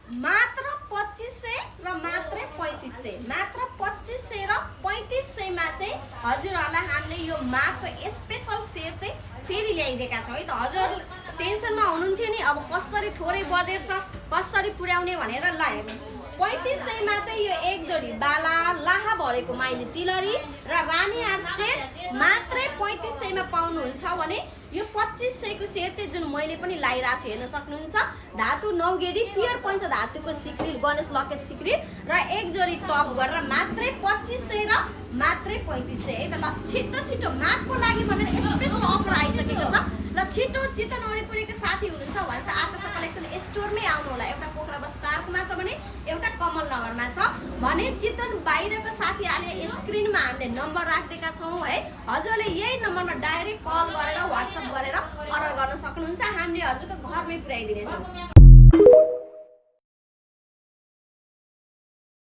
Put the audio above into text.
मात्र 2500 र मात्र 3500, मात्र 2500 र 3500 मा चाहिँ हजुरहरूलाई हामीले यो माघको स्पेशल सेयर चाहिँ फेरि ल्याइदिएका छौँ है त। हजुर टेन्सनमा हुनुहुन्थ्यो नि, अब कसरी थोरै बजेट छ कसरी पुर्याउने भनेर। ल हेर्नुहोस् 3500 मा चाहिँ यो एक जोडी बाला लाहा भरेको माइली तिलरी र रानी हार सेट मात्रै 3500 मा पाउनुहुन्छ भने यो 2500 को सेट चाहिँ जुन मैले पनि लाइरहेको छु हेर्न सक्नुहुन्छ। धातु नौगेडी पियर पञ्च धातुको सिक्री गणेश लकेट सिक्री र एक जोडी टप गरेर मात्रै 2500 र मात्रै 3500 है त। ल छिटो छिटो माघको लागि भनेर स्पेशल अफर आइसकेको छ। ल छिटो चितवन वरिपरिका साथी हुनुहुन्छ भने त आकर्षक कलेक्सन स्टोरमै आउनु होला। एउटा पोखरा बस पार्कमा छ भने एउटा कमल नगरमा छ भने चितवन बाहिरको साथीहरूले स्क्रिनमा हामीले नम्बर राखिदिएका छौँ है। हजुरले यही नम्बरमा डाइरेक्ट कल गरेर व्हाट्सएप गरेर अर्डर गर्न सक्नुहुन्छ। हामीले हजुरको घरमै पुर्याइदिनेछौँ।